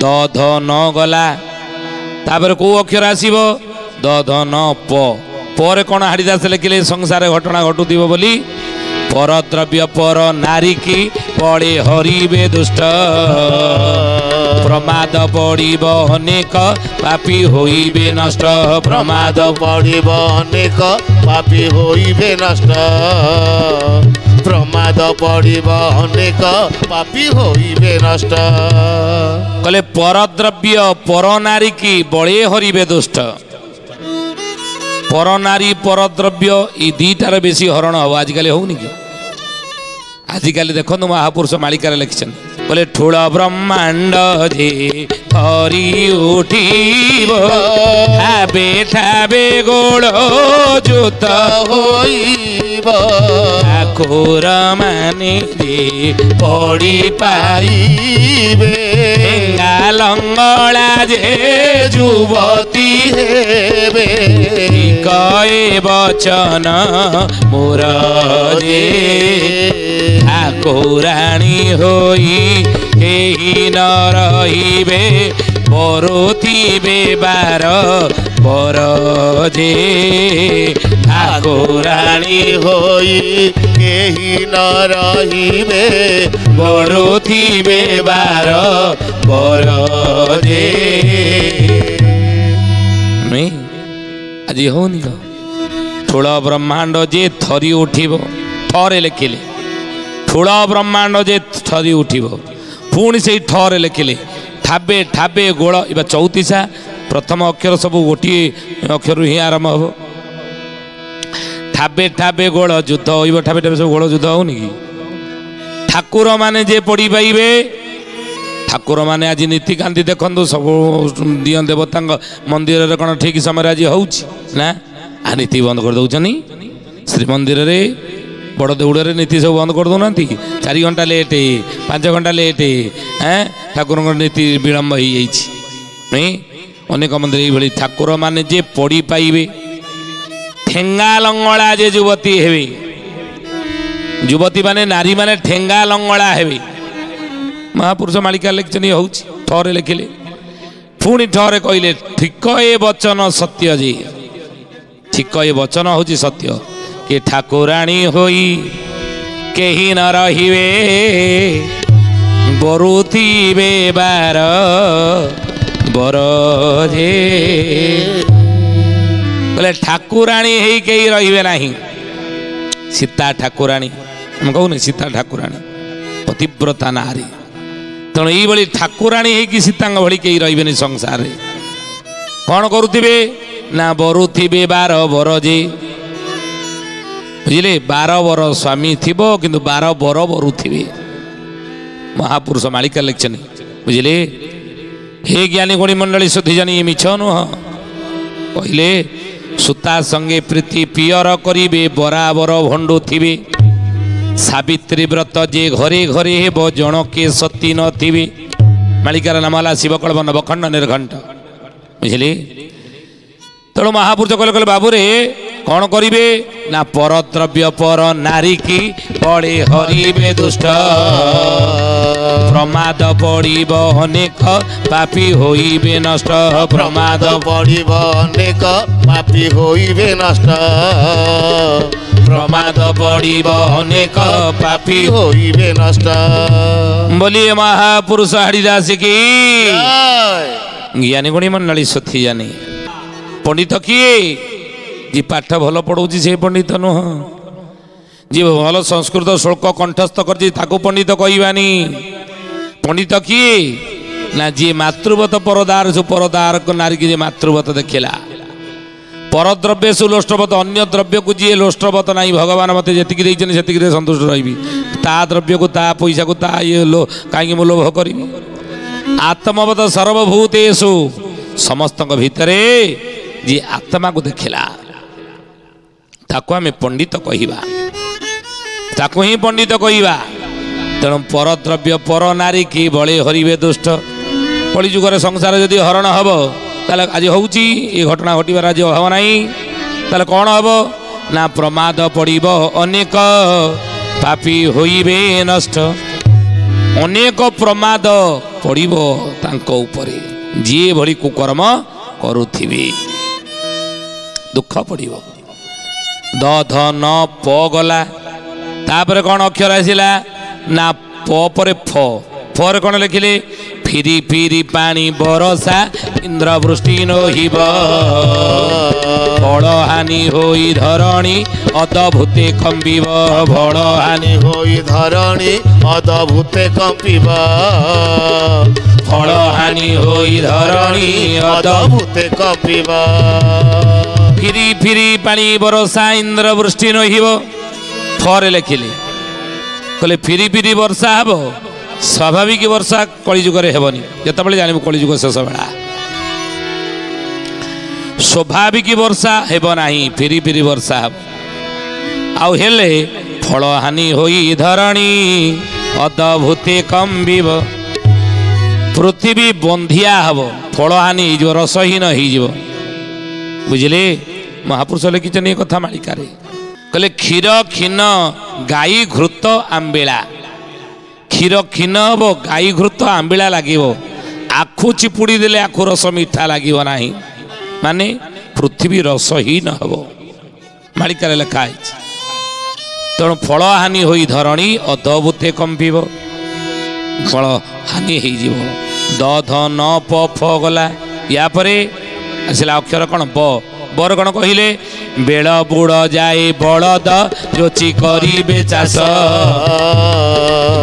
दध न गला तापर को अक्षर आसीब दध न पर कौन हाड़ीदास लिखिले संसार घटना घटुथिबो बोली परद्रव्य पर नारी की पड़े हरिबे दुष्ट प्रमाद पड़िब अनेक पापी होइबे नष्ट प्रमाद पड़िब अनेक पापी होइबे नष्ट प्रमाद पड़िब अनेक पापी होइबे नष्ट कहले परद्रव्य पर नारी की बड़े हरिबे दुष्ट पर नारी परद्रव्य ये दीटार बेसी हरण हम आजिकल होनी कि आजिकल देखो महापुरुष मालिकार लिखिछन बोले ठूल ब्रह्मांड जे हरि उठिबो ठाबे ठाबे गोड़ जुत होइबो ठाकुर माने जे पड़ी पाइबे लंगड़ा जे जुवती हेबे कहे वचन मोर जे ठाकुराणी होई केही न रहिबे बरुथिबे बार बर जे ठाकुराणी होई केही न रहिबे बरुथिबे बार बर जे नहीं आज होनी तो ठूल ब्रह्मांड जे थरी उठिब ठरे लिखिले ठूल ब्रह्मांड जे थरी उठिब पुणी से ठरे लिखिले ठाबे ठाबे गोल एवं चौतीसा प्रथम अक्षर सब गोटे अक्षर ही आरंभ हम ठाबे ठाबे गोल युद्ध हो ठाबे ठाबे सब गोल युद्ध होनी कि ठाकुर माने जे पढ़ी पाइबे ठाकुर माने आज नीतिकांति देखु सब दिय देवता मंदिर कौन ठीक समय आज होना आ नीति बंद कर दौरान श्रीमंदिर रे बड़ देउड़े नीति सब बंद कर दौना 4 घंटा लेट 5 घंटा लेट ठाकुर नीति विलम्ब हो नहीं अनेक मंदिर ये ठाकुर माने जे पढ़ी पाइबे ठेंगा लंगड़ा जे युवती हेबे युवती माने नारी माने ठेंगा लंगड़ा हेबे महापुरुष मालिका लिखिछन हो ठरे लिखिले पुणी ठरे कहले ठीक ए वचन सत्य जे ठीक ए वचन हूँ सत्य कि ठाकुराणी होई केही न रहिबे बरुथिबे बार बर जे बोले ठाकुराणी है कहीं रहिबे नाही सीता ठाकुराणी हम कहूने सीता ठाकुराणी पतिव्रता नारी तेणु ये ठाकुराणी है कि सीता भली कहीं रहिबेनी संसार रे कौन करुथिबे ना बरुथिबे बार बर जे बुझिले 12 बर स्वामी थिबो किंतु 12 बर बरुथिबे महापुरुष मालिका लिखिछन बुझिले हे ज्ञानी गुणी मंडली सुधी जानी ये मिछ नुह कहले सुता संगे प्रीति पियर करिबे बराबर भंडु थिबे सावित्री व्रत जे घरे घरे हेबो जनके सती न थिबे मालिकार नाम होला शिवकल्प नवखंड निर्घंट बुझिले तेणु महापुरुष कहले कहले बाबू रे कौन करिबे ना परद्रव्य पर नारी की पड़े हरिबे दुष्ट प्रमाद पड़िब अनेक पापी होइबे नष्ट प्रमाद पड़िब अनेक पापी होइबे नष्ट प्रमाद पड़िब अनेक पापी होइबे नष्ट बोलिए महापुरुष हरिदास की ज्ञानी गुणी मंडली सथी जानी पंडित किए जी पाठ भल पढ़ाऊँ से पंडित नुह जी भल संस्कृत श्लोक कंठस्थ कर पंडित कहवानी पंडित किए ना जी मातृवत परदार जो परदार नारी की मातृवत देखला परद्रव्य सु लोष्टवत अन्य द्रव्य को जी लोष्टवत ना भगवान मत जी से सन्तुष्ट रही ता द्रव्य को ता पैसा को ता ये लो कहीं मो लोभ करी आत्मवत सर्वभूतेषु समस्त भितरे जी आत्मा को देखला ताको आम पंडित कहवा ताको ही पंडित कहवा तेणु परद्रव्य पर नारी की बड़े हरिबे दुष्ट कलिजुगर संसार जदि हरण हम ताले आज होउची ये घटना घटबार आज हम नहीं ताले कौन हम ना प्रमाद पड़िब अनेक पापी होइबे नष्ट ଅନେକ ପ୍ରମାଦ ପଡ଼ିବ ତାଙ୍କ ଉପରେ। ଯିଏ ଭଳି କୁକର୍ମ କରୁଥିବେ ଦୁଃଖ ପଡ଼ିବ। ଦ ଧ ନ ପ ଗଲା, ତାପରେ କ'ଣ ଅକ୍ଷର ଆସିଲା ନା ପ ପରେ ଫ। ଫରେ କ'ଣ ଲେଖିଲେ? ଫିରି ଫିରି ପାଣି ବରଷା ଇନ୍ଦ୍ରବୃଷ୍ଟି ନୋହିବ, ଫଳ ହାନି ହୋଇ ଧରଣୀ ଅଦଭୂତେ କମ୍ପିବ। ଫଳ ହାନି ହୋଇ ଧରଣୀ ଅଦଭୂତେ କମ୍ପିବ, ଫଳ ହାନି ହୋଇ ଧରଣୀ ଅଦଭୂତେ କମ୍ପିବ। ଫିରି ଫିରି ପାଣି ବରଷା ଇନ୍ଦ୍ରବୃଷ୍ଟି ନୋହିବ। ଫରେ ଲେଖିଲେ, କହିଲେ ଫିରି ଫିରି ବର୍ଷା ହେବ, ସ୍ୱାଭାବିକ ବର୍ଷା କଳିଯୁଗରେ ହେବନି। ଯେତେବେଳେ ଜାଣିବୁ କଳିଯୁଗ ଶେଷ ବେଳା, ସ୍ୱାଭାବିକ ବର୍ଷା ହେବ ନାହିଁ, ଫିରି ଫିରି ବର୍ଷା ହେବ। ଆଉ ହେଲେ ଫଳ ହାନି ହୋଇ ଧରଣୀ ଅଦଭୂତେ କମ୍ପିବ, ପୃଥିବୀ ବନ୍ଧିଆ ହେବ, ଫଳ ହାନି ହେଇଯିବ, ରସହୀନ ହେଇଯିବ। ବୁଝିଲେ? ମହାପୁରୁଷ ଲେଖିଛନ୍ତି ଏ କଥା ମାଳିକାରେ। କହିଲେ କ୍ଷୀର କ୍ଷୀଣ ଗାଈ ଘୃତ ଆମ୍ବିଳା, କ୍ଷୀର କ୍ଷୀଣ ହେବ, ଗାଈ ଘୃତ ଆମ୍ବିଳା ଲାଗିବ। ଆଖୁ ଚିପୁଡ଼ି ଦେଲେ ଆଖୁ ରସ ମିଠା ଲାଗିବ ନାହିଁ, ମାନେ ପୃଥିବୀ ରସହୀନ ହେବ, ମାଳିକାରେ ଲେଖା ହେଇଛି। ତେଣୁ ଫଳ ହାନି ହୋଇ ଧରଣୀ ଅଦଭୂତେ କମ୍ପିବ, ଫଳ ହାନି ହେଇଯିବ। ଦ ଧ ନ ପ ଫ ଗଲା, ୟା ପରେ ଆସିଲା ଅକ୍ଷର କ'ଣ ବ। ବରେ କ'ଣ କହିଲେ? ବେଳ ବୁଡ଼ ଯାଏ ବଳଦ ଯୋଚି କରିବେ ଚାଷ,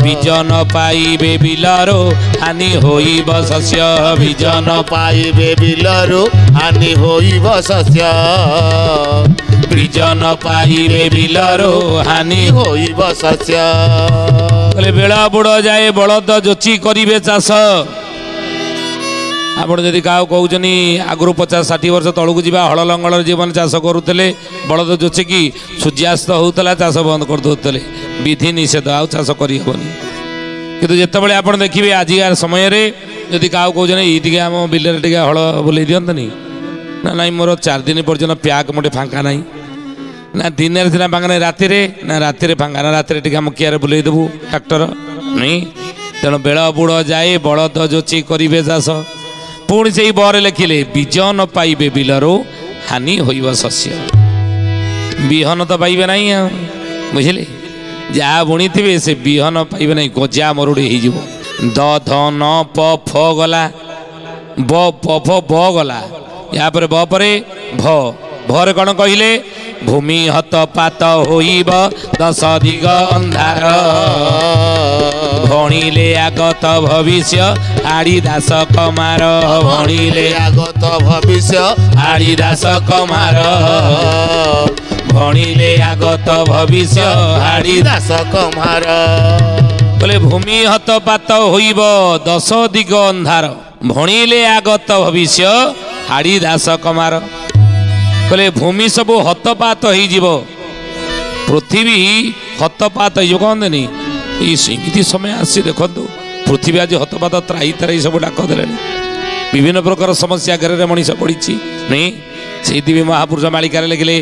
ବୀଜ ନ ପାଇବେ ବିଲରୁ ହାନି ହୋଇବ ଶସ୍ୟ। ବୀଜ ନ ପାଇବେ ବିଲରୁ ହାନି ହୋଇବ ଶସ୍ୟ, ବୀଜ ନ ପାଇବେ ବିଲରୁ ହାନି ହୋଇବ ଶସ୍ୟ। କହିଲେ ବେଳ ବୁଡ଼ ଯାଏ ବଳଦ ଯୋଚି କରିବେ ଚାଷ। ଆପଣ ଯଦି କାହାକୁ କହୁଛନ୍ତି ଆଗରୁ 50-60 ବର୍ଷ ତଳକୁ ଯିବା, ହଳ ଲଙ୍ଗଳରେ ଯେଉଁମାନେ ଚାଷ କରୁଥିଲେ ବଳଦ ଯୋଚିକି ସୂର୍ଯ୍ୟାସ୍ତ ହେଉଥିଲା ଚାଷ ବନ୍ଦ କରିଦେଉଥିଲେ, ବିଧି ନିଷେଧ, ଆଉ ଚାଷ କରିହେବନି। କିନ୍ତୁ ଯେତେବେଳେ ଆପଣ ଦେଖିବେ ଆଜିକା ସମୟରେ ଯଦି କାହାକୁ କହୁଛନ୍ତି ଏଇ ଟିକେ ଆମ ବିଲରେ ଟିକେ ହଳ ବୁଲେଇ ଦିଅନ୍ତନି, ନା ନାଇଁ ମୋର 4 ଦିନ ପର୍ଯ୍ୟନ୍ତ ପ୍ୟାକ୍ ମୋଟେ ଫାଙ୍କା ନାହିଁ, ନା ଦିନରେ ସିନା ଫାଙ୍କା ନାହିଁ, ରାତିରେ ନା ରାତିରେ ଫାଙ୍କା ନା, ରାତିରେ ଟିକେ ଆମ କିଆରେ ବୁଲେଇ ଦେବୁ ଟ୍ରାକ୍ଟର ନାଇଁ। ତେଣୁ ବେଳ ବୁଡ଼ ଯାଏ ବଳଦ ଯୋଚି କରିବେ ଚାଷ। ପୁଣି ସେଇ ବରେ ଲେଖିଲେ ବୀଜ ନ ପାଇବେ ବିଲରୁ ହାନି ହୋଇବ ଶସ୍ୟ। ବିହନ ତ ପାଇବେ ନାହିଁ, ଆଉ ବୁଝିଲେ? ଯାହା ବୁଣିଥିବେ ସେ ବିହନ ପାଇବେ ନାହିଁ, ଗଜା ମରୁଡ଼ି ହେଇଯିବ। ଦ ଧ ନ ପ ଫ ଗଲା, ବ ପ ଫ ବ ଗଲା, ୟା ପରେ ବ ପରେ ଭ। ଭରେ କ'ଣ କହିଲେ? ଭୂମି ହତପାତ ହୋଇବ 10 ଦିଗ ଅନ୍ଧାର, ଭଣିଲେ ଆଗତ ଭବିଷ୍ୟ ଆଡ଼ି ଦାସ କମାର। ଭଣିଲେ ଆଗତ ଭବିଷ୍ୟ ଆଡ଼ି ଦାସ କମାର, ଭଣିଲେ ଆଗତ ଭବିଷ୍ୟ ଆଡ଼ି ଦାସ କମାର। ବୋଲେ ଭୂମି ହତପାତ ହୋଇବ 10 ଦିଗ ଅନ୍ଧାର, ଭଣିଲେ ଆଗତ ଭବିଷ୍ୟ ଆଡ଼ି ଦାସ କମାର। କହିଲେ ଭୂମି ସବୁ ହତପାତ ହେଇଯିବ, ପୃଥିବୀ ହତପାତ ହେଇଯିବ। କହନ୍ତିନି ଏଇ ସେମିତି ସମୟ ଆସି ଦେଖନ୍ତୁ, ପୃଥିବୀ ଆଜି ହତପାତ, ତ୍ରାହି ତ୍ରାହି ସବୁ ଡାକ ଦେଲେଣି, ବିଭିନ୍ନ ପ୍ରକାର ସମସ୍ୟା ଘରରେ ମଣିଷ ପଡ଼ିଛି ନାଇଁ। ସେଇଥିପାଇଁ ମହାପୁରୁଷ ମାଳିକାରେ ଲେଖିଲେ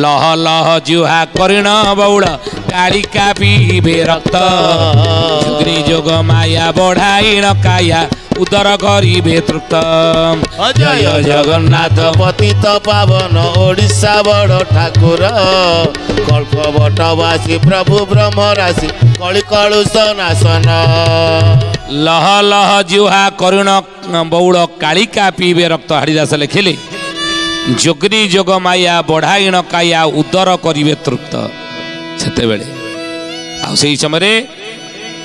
ଲହ ଲହ ଜୁହା କରିଣ ବଉଳ କାଳିକା ପିଇବେ ରକ୍ତ, ଯୁଗ୍ନି ଯୋଗ ମାୟା ବଢ଼ାଇଣ କାୟା ଉଦର କରିବେ ତୃପ୍ତ। ଜୟ ଜଗନ୍ନାଥ ପତିତ ପାବନ ଓଡ଼ିଶା ବଡ଼ ଠାକୁର, କଳ୍ପ ବଟବାସୀ ପ୍ରଭୁ ବ୍ରହ୍ମ ରାଶି କଳି କଳୁଷ ନାଶନ। ଲହ ଲହ ଜୁହା କରୁଣ ବଉଳ କାଳିକା ପିଇବେ ରକ୍ତ। ହାଡ଼ିଦାସ ଲେଖିଲେ ଯୋଗ୍ନି ଯୋଗ ମାୟା ବଢ଼ାଇଣ କାୟା ଉଦର କରିବେ ତୃପ୍ତ। ସେତେବେଳେ ଆଉ ସେଇ ସମୟରେ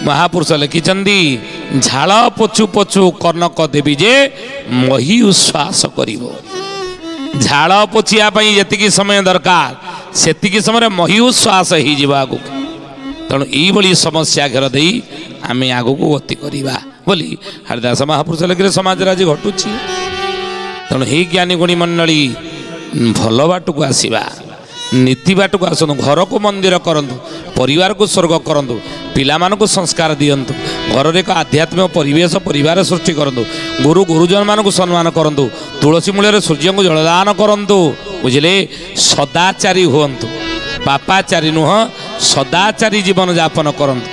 ମହାପୁରୁଷ ଲେଖିଛନ୍ତି ଝାଳ ପୋଛୁ ପୋଛୁ କନକ ଦେବୀ ଯେ ମହି ଉଶ୍ୱାସ କରିବ। ଝାଳ ପୋଛିବା ପାଇଁ ଯେତିକି ସମୟ ଦରକାର ସେତିକି ସମୟରେ ମହି ଉଶ୍ୱାସ ହେଇଯିବ ଆଗକୁ। ତେଣୁ ଏଇଭଳି ସମସ୍ୟା ଘେର ଦେଇ ଆମେ ଆଗକୁ ଗତି କରିବା ବୋଲି ହାଡ଼ିଦାସ ମହାପୁରୁଷ ଲେଖିଲେ ସମାଜରେ ଆଜି ଘଟୁଛି। ତେଣୁ ହେଇ ଜ୍ଞାନୀ ଗୁଣୀ ମଣ୍ଡଳୀ ଭଲ ବାଟକୁ ଆସିବା, ନୀତି ବାଟକୁ ଆସନ୍ତୁ, ଘରକୁ ମନ୍ଦିର କରନ୍ତୁ, ପରିବାରକୁ ସ୍ୱର୍ଗ କରନ୍ତୁ, ପିଲାମାନଙ୍କୁ ସଂସ୍କାର ଦିଅନ୍ତୁ, ଘରରେ ଏକ ଆଧ୍ୟାତ୍ମିକ ପରିବେଶ ପରିବାର ସୃଷ୍ଟି କରନ୍ତୁ, ଗୁରୁ ଗୁରୁଜନମାନଙ୍କୁ ସମ୍ମାନ କରନ୍ତୁ, ତୁଳସୀ ମୂଳରେ ସୂର୍ଯ୍ୟଙ୍କୁ ଜଳଦାନ କରନ୍ତୁ। ବୁଝିଲେ? ସଦାଚାରୀ ହୁଅନ୍ତୁ, ପାପାଚାରୀ ନୁହଁ, ସଦାଚାରୀ ଜୀବନ ଯାପନ କରନ୍ତୁ।